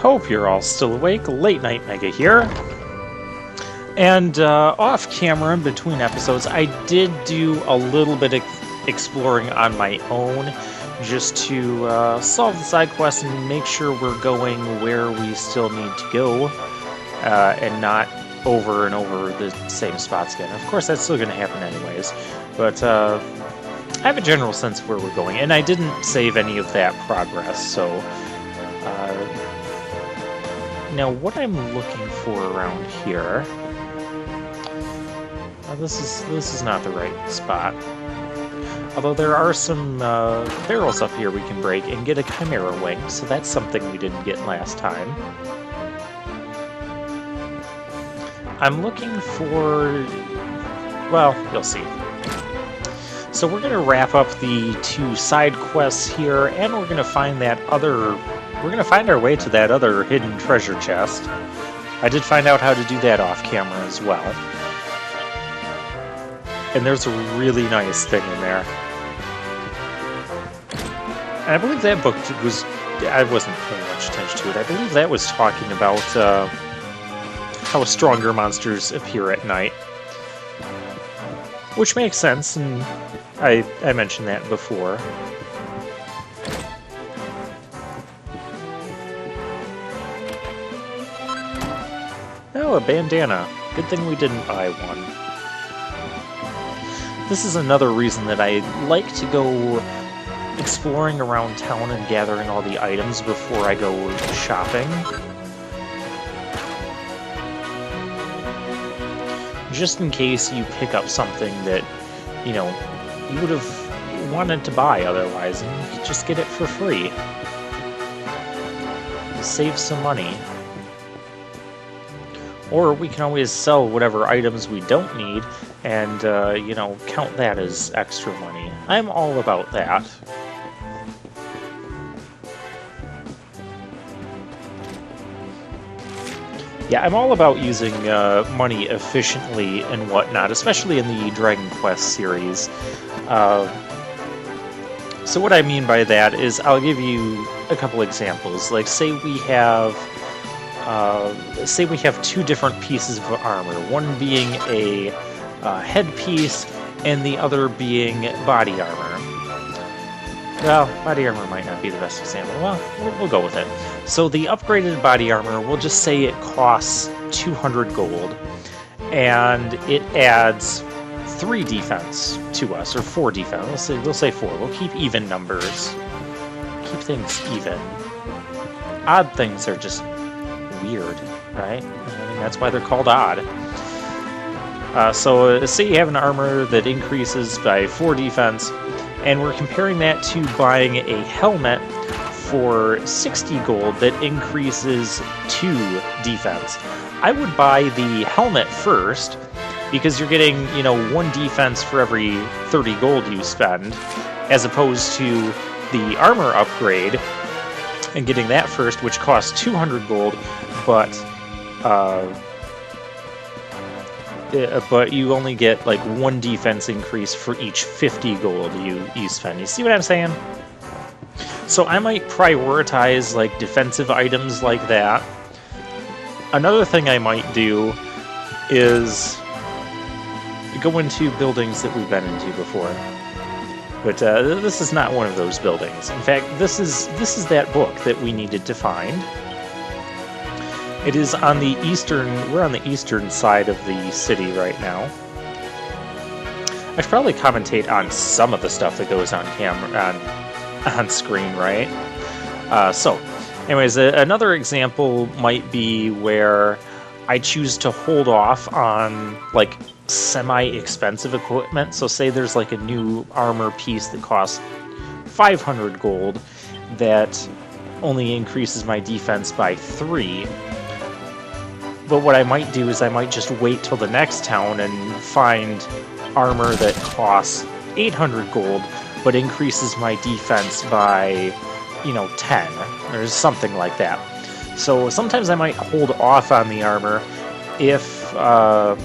Hope you're all still awake. Late Night Mega here. And off camera in between episodes, I did do a little bit of exploring on my own just to solve the side quests and make sure we're going where we still need to go and not over and over the same spots again. Of course, that's still going to happen anyways, but I have a general sense of where we're going, and I didn't save any of that progress, so now what I'm looking for around here, this is not the right spot, although there are some barrels up here we can break and get a Chimera Wing, so that's something we didn't get last time. I'm looking for, well, you'll see. So we're going to wrap up the 2 side quests here, and we're going to find that other, we're going to find our way to that other hidden treasure chest. I did find out how to do that off camera as well. And there's a really nice thing in there. And I believe that book was, I wasn't paying much attention to it, I believe that was talking about how stronger monsters appear at night. Which makes sense, and I mentioned that before. Oh, a bandana. Good thing we didn't buy one. This is another reason that I like to go exploring around town and gathering all the items before I go shopping. Just in case you pick up something that, you know, you would have wanted to buy otherwise, and you could just get it for free. Save some money. Or we can always sell whatever items we don't need and, you know, count that as extra money. I'm all about that. Yeah, I'm all about using money efficiently and whatnot, especially in the Dragon Quest series. So what I mean by that is I'll give you a couple examples. Like, say we have 2 different pieces of armor, one being a headpiece and the other being body armor. Well, body armor might not be the best example. Well, we'll go with it. So the upgraded body armor, we'll just say it costs 200 gold, and it adds 3 defense to us, or 4 defense. We'll say 4. We'll keep even numbers. Keep things even. Odd things are just weird, right? I mean, that's why they're called odd. So say you have an armor that increases by 4 defense, and we're comparing that to buying a helmet for 60 gold that increases 2 defense. I would buy the helmet first, because you're getting, you know, 1 defense for every 30 gold you spend, as opposed to the armor upgrade, and getting that first, which costs 200 gold, but you only get like 1 defense increase for each 50 gold you spend. You see what I'm saying? So I might prioritize like defensive items like that. Another thing I might do is go into buildings that we've been into before. But this is not one of those buildings. In fact, this is that book that we needed to find. It is on the eastern, we're on the eastern side of the city right now. I should probably commentate on some of the stuff that goes on camera, on screen, right? So, anyways, another example might be where I choose to hold off on, like, semi-expensive equipment. So say there's, like, a new armor piece that costs 500 gold that only increases my defense by 3. But what I might do is I might just wait till the next town and find armor that costs 800 gold, but increases my defense by, you know, 10, or something like that. So sometimes I might hold off on the armor if, or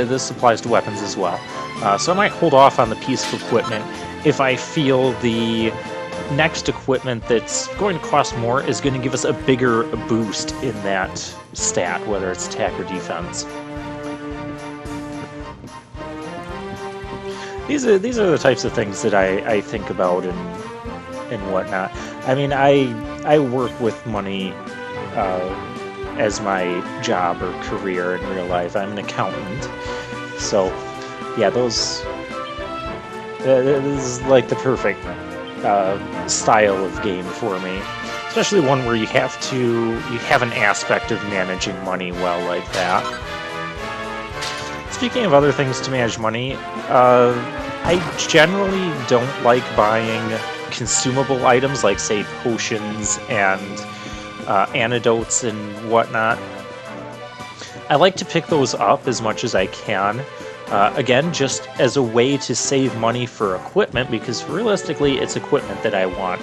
this applies to weapons as well. So I might hold off on the piece of equipment if I feel the next equipment that's going to cost more is going to give us a bigger boost in that stat, whether it's attack or defense. These are the types of things that I think about and whatnot. I mean, I work with money as my job or career in real life. I'm an accountant, so yeah, this is like the perfect style of game for me, especially one where you have an aspect of managing money well like that. Speaking of other things to manage money, I generally don't like buying consumable items like, say, potions and antidotes and whatnot. I like to pick those up as much as I can. Again, just as a way to save money for equipment, because realistically, it's equipment that I want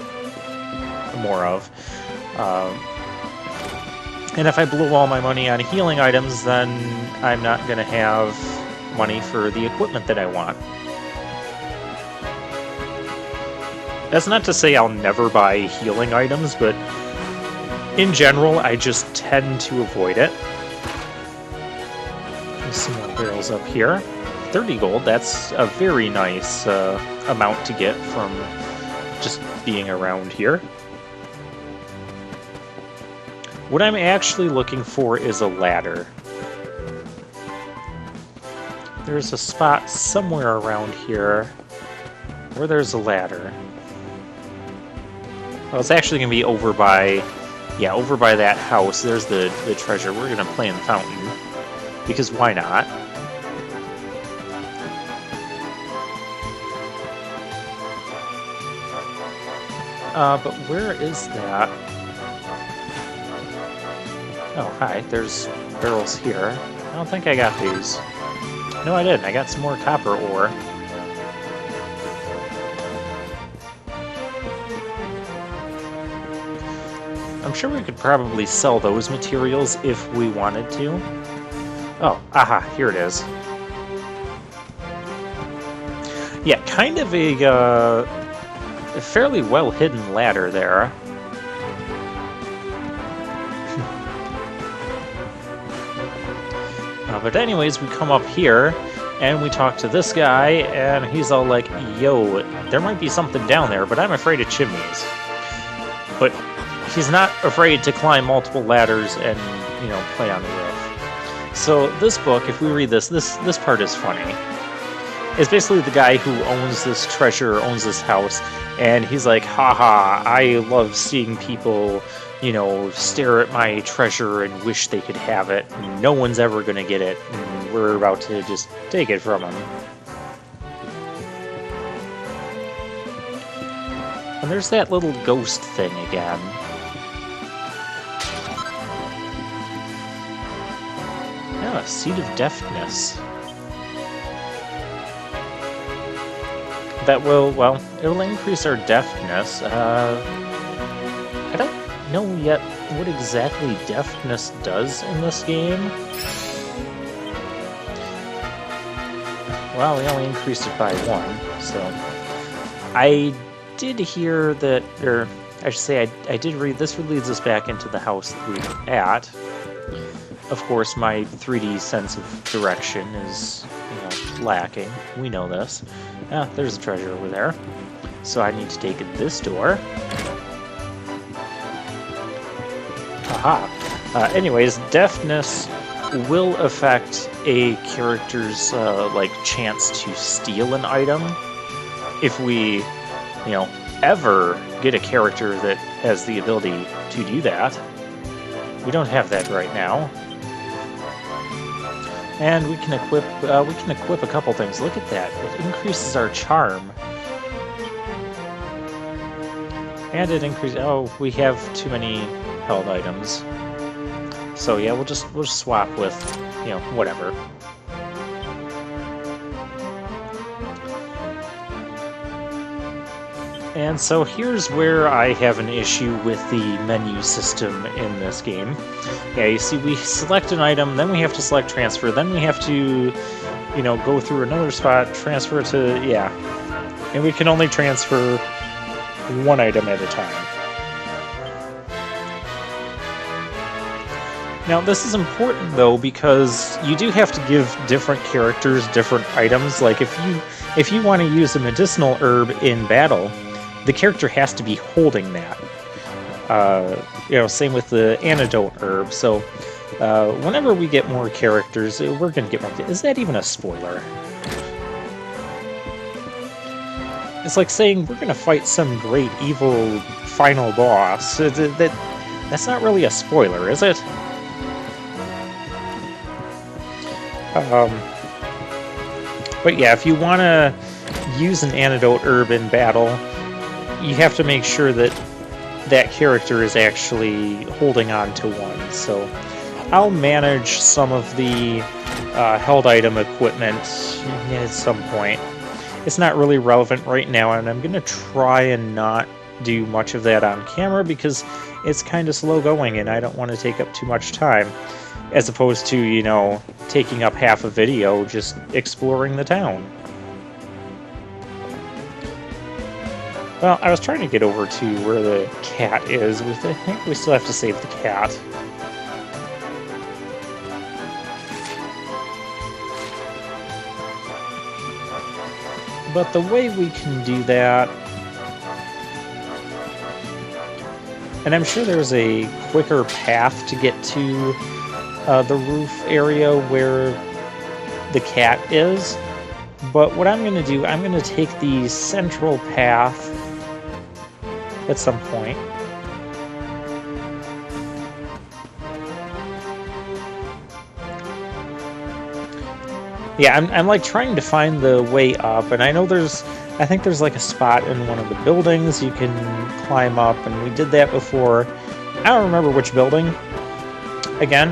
more of. And if I blow all my money on healing items, then I'm not going to have money for the equipment that I want. That's not to say I'll never buy healing items, but in general, I just tend to avoid it. There's some more barrels up here. 30 gold, that's a very nice amount to get from just being around here. What I'm actually looking for is a ladder. There's a spot somewhere around here where there's a ladder. Well, it's actually going to be over by, yeah, over by that house. There's the treasure. We're going to play in the fountain, because why not? But where is that? Oh, hi, there's barrels here. I don't think I got these. No, I didn't. I got some more copper ore. I'm sure we could probably sell those materials if we wanted to. Oh, aha, here it is. Yeah, kind of a fairly well-hidden ladder there. But anyways, we come up here, and we talk to this guy, and he's all like, yo, there might be something down there, but I'm afraid of chimneys. But he's not afraid to climb multiple ladders and, you know, play on the roof. So this book, if we read this part is funny. It's basically the guy who owns this treasure, owns this house, and he's like, haha, I love seeing people, you know, stare at my treasure and wish they could have it. No one's ever going to get it, and we're about to just take it from him. And there's that little ghost thing again. Yeah, Seed of Deftness. That will, well, it'll increase our deftness. I don't know yet what exactly deftness does in this game. Well, we only increased it by 1, so... I did hear that, or I should say I did read, this leads us back into the house that we were at. Of course, my 3D sense of direction is, you know, lacking. We know this. Ah, there's a treasure over there. So I need to take this door. Aha. Anyways, deftness will affect a character's like chance to steal an item. If we, you know, ever get a character that has the ability to do that. We don't have that right now. And we can equip a couple things. Look at that. It increases our charm. And it increases... Oh, we have too many held items. So yeah, we'll just swap with, you know, whatever. And so here's where I have an issue with the menu system in this game. Yeah, you see, we select an item, then we have to select transfer, then we have to, you know, go through another spot, transfer to, yeah. And we can only transfer one item at a time. Now this is important though, because you do have to give different characters different items. Like if you want to use a medicinal herb in battle, the character has to be holding that. You know, same with the antidote herb. So whenever we get more characters, we're going to get more. Is that even a spoiler? It's like saying we're going to fight some great evil final boss. That's not really a spoiler, is it? But yeah, if you want to use an antidote herb in battle, you have to make sure that that character is actually holding on to one. So I'll manage some of the held item equipment at some point. It's not really relevant right now, and I'm going to try and not do much of that on camera because it's kind of slow going and I don't want to take up too much time, as opposed to, you know, taking up half a video just exploring the town. Well, I was trying to get over to where the cat is. I think we still have to save the cat. But the way we can do that... And I'm sure there's a quicker path to get to the roof area where the cat is. But what I'm going to do, I'm going to take the central path at some point. Yeah, I'm like trying to find the way up, and I know I think there's like a spot in one of the buildings you can climb up, and we did that before. I don't remember which building. Again,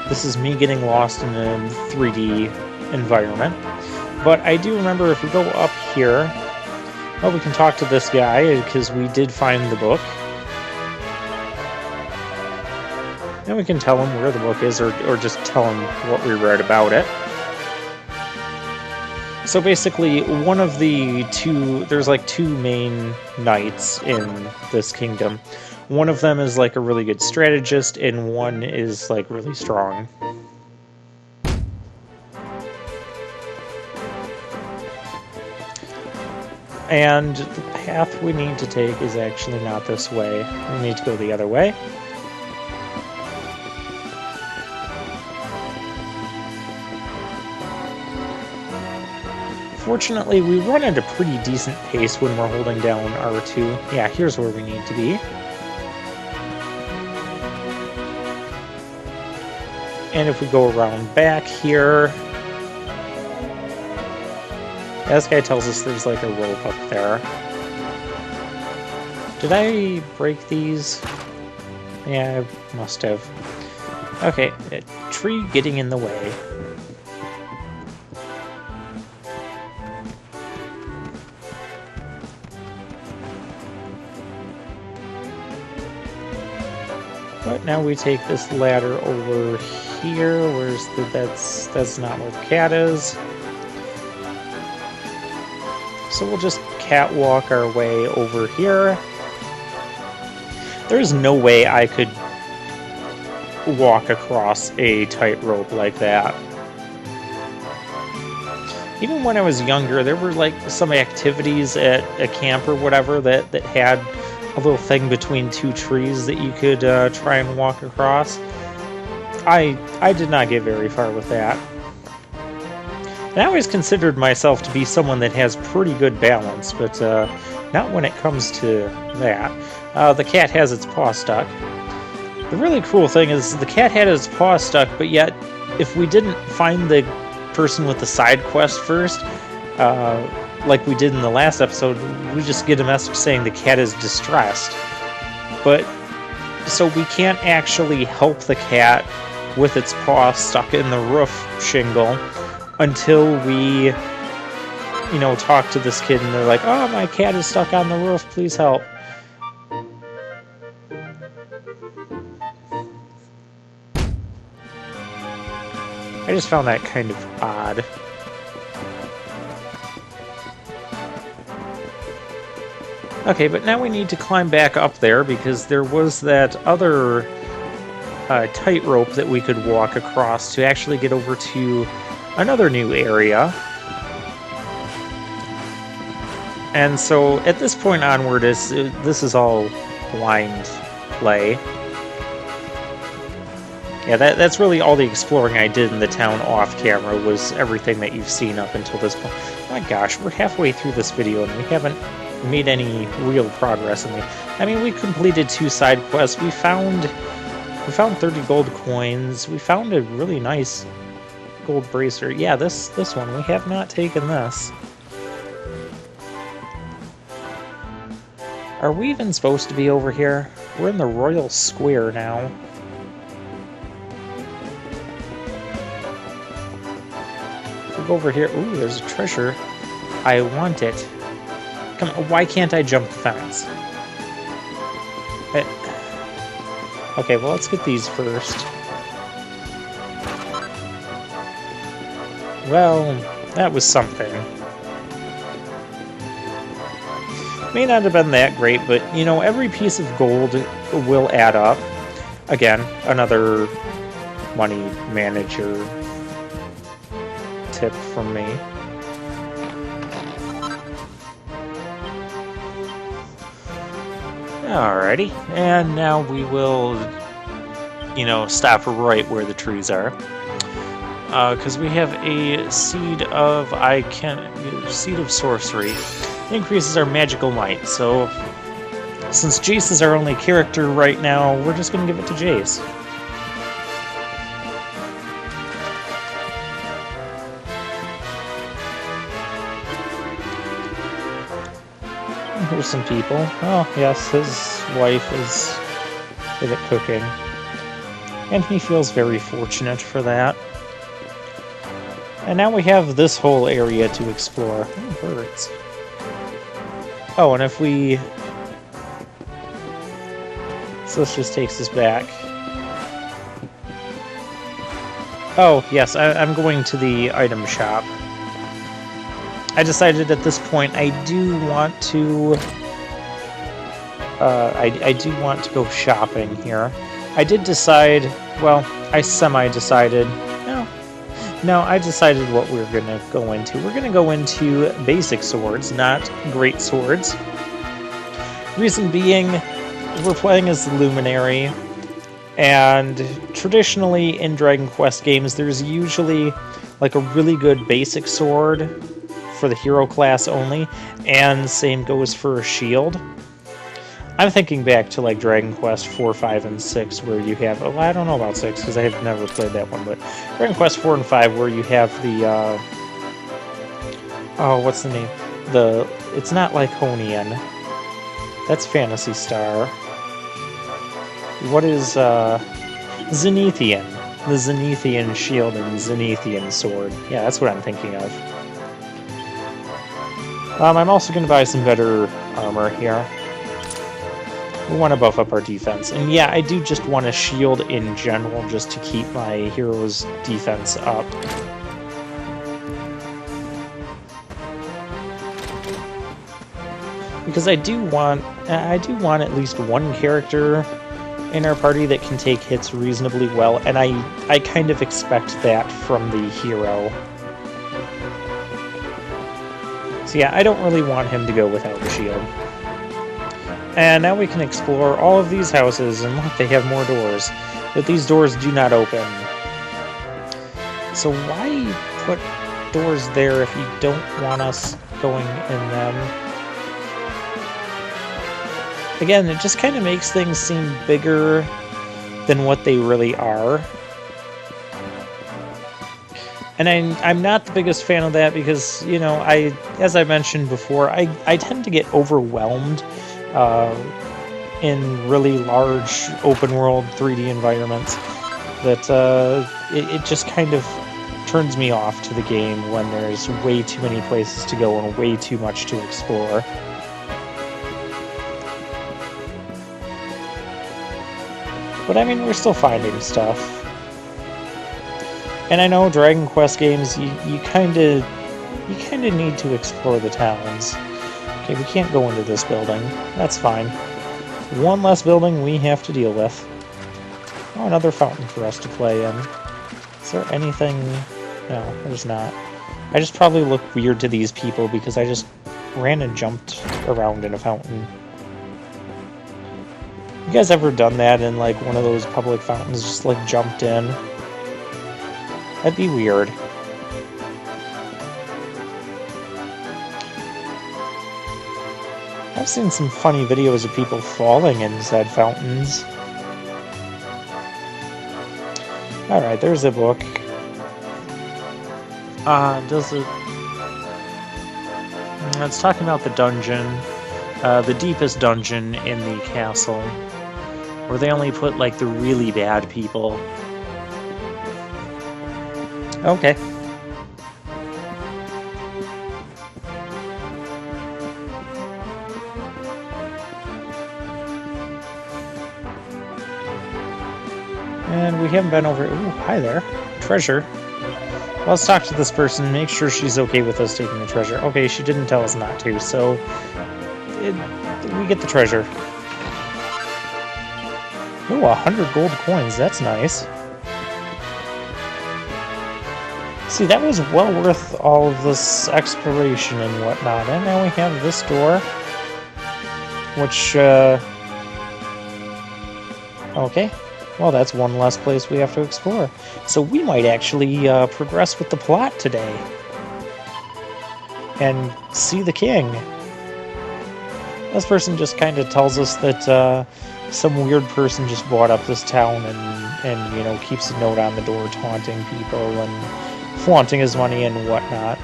this is me getting lost in a 3D environment. But I do remember if we go up here, well, we can talk to this guy, because we did find the book. And we can tell him where the book is, or just tell him what we read about it. So basically, one of the two, there's like two main knights in this kingdom. One of them is like a really good strategist, and one is like really strong. And the path we need to take is actually not this way. We need to go the other way. Fortunately, we run at a pretty decent pace when we're holding down R2. Yeah, here's where we need to be. And if we go around back here... This guy tells us there's like a rope up there. Did I break these? Yeah, I must have. Okay, a tree getting in the way. But now we take this ladder over here. Where's the... That's not where the cat is. So we'll just catwalk our way over here. There's no way I could walk across a tightrope like that. Even when I was younger, there were like some activities at a camp or whatever that had a little thing between two trees that you could try and walk across. I did not get very far with that. And I always considered myself to be someone that has pretty good balance, but not when it comes to that. The cat has its paw stuck. The really cool thing is the cat had its paw stuck, but yet if we didn't find the person with the side quest first, like we did in the last episode, we just get a message saying the cat is distressed. But so we can't actually help the cat with its paw stuck in the roof shingle until we, you know, talk to this kid and they're like, oh, my cat is stuck on the roof, please help. I just found that kind of odd. Okay, but now we need to climb back up there because there was that other tightrope that we could walk across to actually get over to another new area. And so at this point onward, this is all blind play. Yeah, that's really all the exploring I did in the town off camera was everything that you've seen up until this point. My gosh, we're halfway through this video and we haven't made any real progress in the... I mean, we completed 2 side quests. We found 30 gold coins. We found a really nice gold bracer. Yeah, this one. We have not taken this. Are we even supposed to be over here? We're in the Royal Square now. We'll go over here. Ooh, there's a treasure. I want it. Come on, why can't I jump the fence? Okay, well, let's get these first. Well, that was something. May not have been that great, but, you know, every piece of gold will add up. Again, another money manager tip from me. Alrighty, and now we will, you know, stop right where the trees are. Because we have a seed of seed of sorcery. It increases our magical might. So since Jace is our only character right now, we're just gonna give it to Jace. Here's some people. Oh yes, his wife is good at cooking, and he feels very fortunate for that. And now we have this whole area to explore. Oh, birds. Oh, and if we... So this just takes us back. Oh, yes, I'm going to the item shop. I decided at this point I do want to... I do want to go shopping here. I did decide... Well, I semi-decided... No, I decided what we're going to go into. We're going to go into basic swords, not great swords. Reason being, we're playing as the Luminary, and traditionally in Dragon Quest games, there's usually like a really good basic sword for the hero class only, and same goes for a shield. I'm thinking back to like Dragon Quest 4, 5, and 6, where you have... Oh, I don't know about 6, because I have never played that one, but Dragon Quest 4 and 5, where you have the... Oh, what's the name? It's not Lyconian. That's Phantasy Star. What is, Zenithian. The Zenithian shield and Zenithian sword. Yeah, that's what I'm thinking of. I'm also going to buy some better armor here. We want to buff up our defense. And yeah, I do just want a shield in general, just to keep my hero's defense up. Because I do want at least one character in our party that can take hits reasonably well, and I kind of expect that from the hero. So yeah, I don't really want him to go without a shield. And now we can explore all of these houses, and look, they have more doors. But these doors do not open. So why put doors there if you don't want us going in them? Again, it just kind of makes things seem bigger than what they really are. And I'm not the biggest fan of that because, you know, as I mentioned before, I tend to get overwhelmed in really large open world 3D environments, that it just kind of turns me off to the game when there's way too many places to go and way too much to explore. But I mean, we're still finding stuff. And I know Dragon Quest games, you kind of need to explore the towns. Okay, we can't go into this building. That's fine. One less building we have to deal with. Oh, another fountain for us to play in. Is there anything... No, there's not. I just probably look weird to these people because I just ran and jumped around in a fountain. You guys ever done that in, like, one of those public fountains? Just, like, jumped in? That'd be weird. I've seen some funny videos of people falling in said fountains. Alright, there's a book. Does it... It's talking about the dungeon. The deepest dungeon in the castle. Where they only put, like, the really bad people. Okay. And we haven't been over... Ooh, hi there. Treasure. Well, let's talk to this person, make sure she's okay with us taking the treasure. Okay, she didn't tell us not to, so... we get the treasure. Ooh, 100 gold coins, that's nice. See, that was well worth all of this exploration and whatnot. And now we have this door. Which, okay. Well, that's one less place we have to explore. So we might actually progress with the plot today. And see the king. This person just kind of tells us that some weird person just bought up this town and you know, keeps a note on the door taunting people and flaunting his money and whatnot.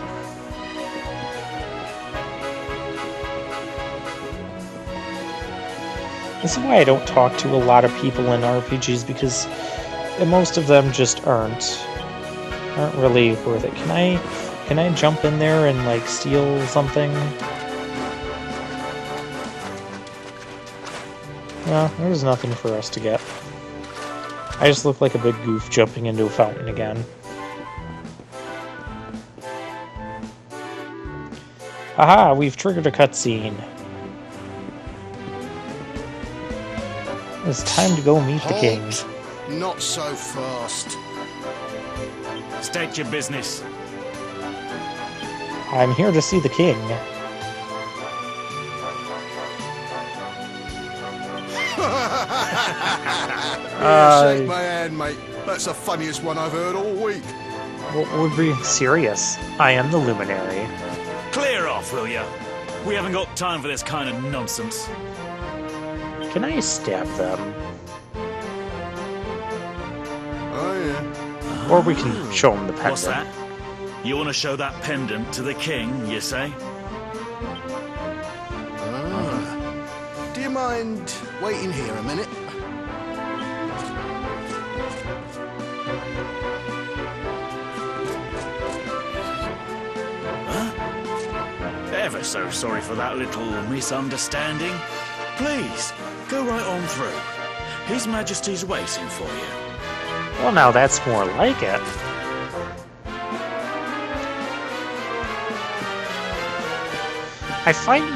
This is why I don't talk to a lot of people in RPGs, because most of them just aren't really worth it. Can I jump in there and like steal something? No, there's nothing for us to get. I just look like a big goof jumping into a fountain again. Haha, we've triggered a cutscene. It's time to go meet the king. Not so fast. State your business. I'm here to see the king. Shake my hand, mate. That's the funniest one I've heard all week. What would be serious? I am the luminary. Clear off, will ya? We haven't got time for this kind of nonsense. Can I stab them? Oh, yeah. Or we can show them the pendant. What's that? You want to show that pendant to the king, you say? Do you mind waiting here a minute? Ever so sorry for that little misunderstanding. Please, go right on through. His Majesty's waiting for you. Well, now that's more like it. I find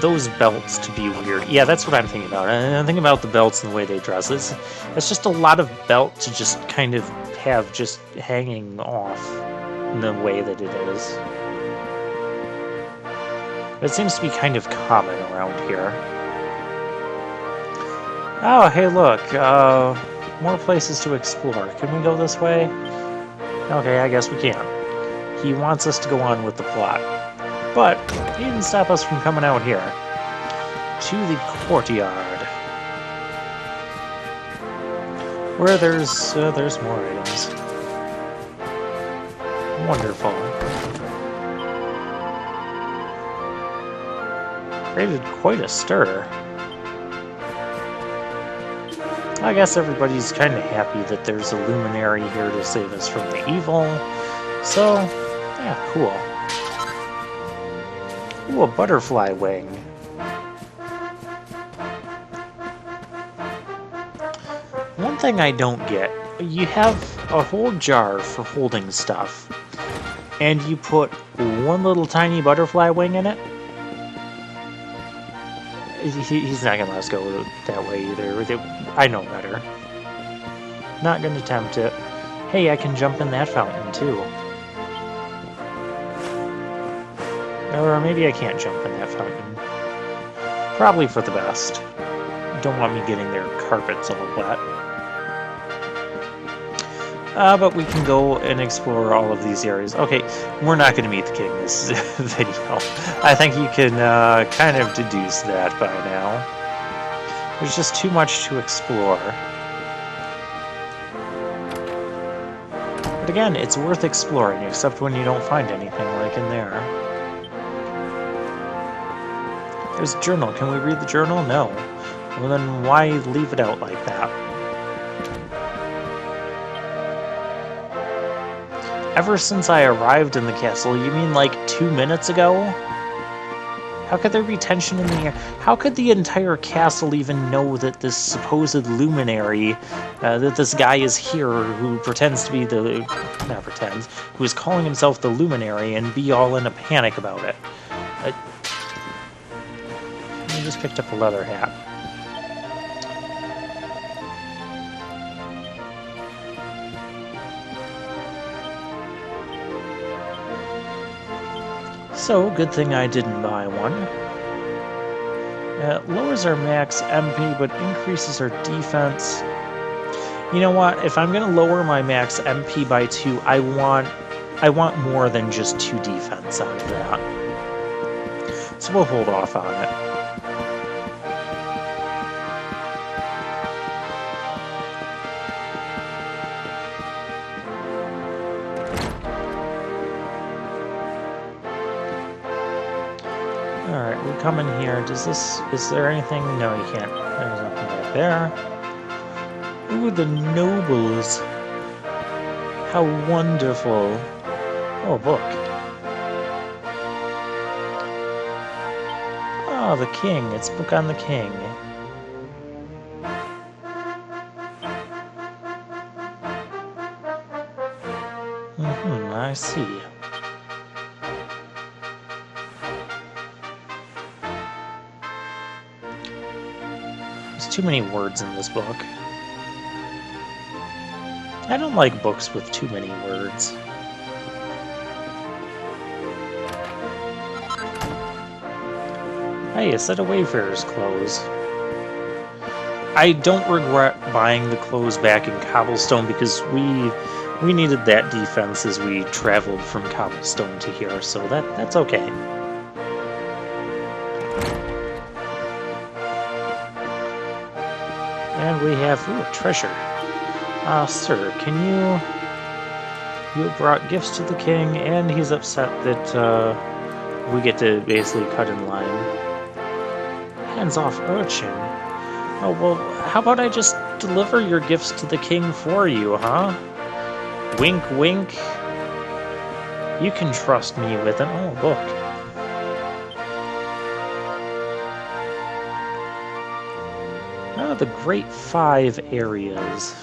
those belts to be weird. Yeah, that's what I'm thinking about. I'm thinking about the belts and the way they dress. It's just a lot of belt to just kind of have just hanging off in the way that it is. It seems to be kind of common around here. Oh, hey, look. More places to explore. Can we go this way? Okay, I guess we can. He wants us to go on with the plot. But he didn't stop us from coming out here. To the courtyard. Where there's more items. Wonderful. Created quite a stir. I guess everybody's kind of happy that there's a luminary here to save us from the evil. So, yeah, cool. Ooh, a butterfly wing. One thing I don't get, you have a whole jar for holding stuff, and you put one little tiny butterfly wing in it? He's not gonna let us go that way either. I know better. Not gonna tempt it. Hey, I can jump in that fountain too. Or maybe I can't jump in that fountain. Probably for the best. Don't want me getting their carpets all wet. But we can go and explore all of these areas. Okay, we're not going to meet the king this video. I think you can kind of deduce that by now. There's just too much to explore. But again, it's worth exploring, except when you don't find anything like in there. There's a journal. Can we read the journal? No. Well, then why leave it out like that? Ever since I arrived in the castle, you mean like 2 minutes ago? How could there be tension in the air? How could the entire castle even know that this supposed luminary, that this guy is here who pretends to be the... not pretends, who is calling himself the luminary and be all in a panic about it? I just picked up a leather hat. So, good thing I didn't buy one. It lowers our max MP, but increases our defense. You know what? If I'm going to lower my max MP by 2, I want more than just 2 defense out of that. So we'll hold off on it. Alright, we come in here. Is there anything? No, you can't. There's nothing right there. Ooh, the nobles. How wonderful. Oh, book. Oh, the king. It's a book on the king. I see. There's too many words in this book. I don't like books with too many words. Hey, a set of Wayfarer's clothes. I don't regret buying the clothes back in Cobblestone because we needed that defense as we traveled from Cobblestone to here, so that's okay. And we have treasure. Sir, can you brought gifts to the king, and he's upset that we get to basically cut in line. Hands off, urchin. Oh, well, how about I just deliver your gifts to the king for you, huh? Wink, wink. You can trust me with an... Oh, book. Oh, the Great 5 areas.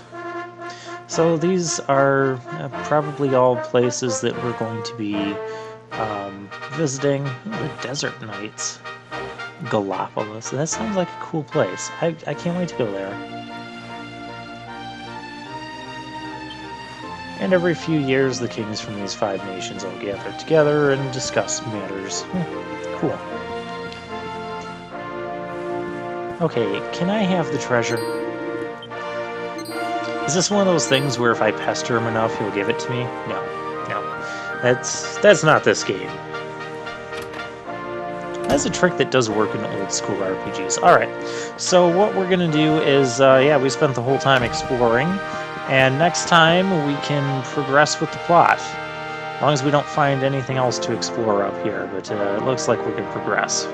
So these are probably all places that we're going to be visiting. The Desert Knights. Gallipolis. That sounds like a cool place. I can't wait to go there. And every few years, the kings from these 5 nations all gather together and discuss matters. Cool. Okay, can I have the treasure? Is this one of those things where if I pester him enough, he'll give it to me? No. That's not this game. That's a trick that does work in old school RPGs. Alright, so what we're going to do is, we spent the whole time exploring, and next time we can progress with the plot. As long as we don't find anything else to explore up here, but it looks like we can progress.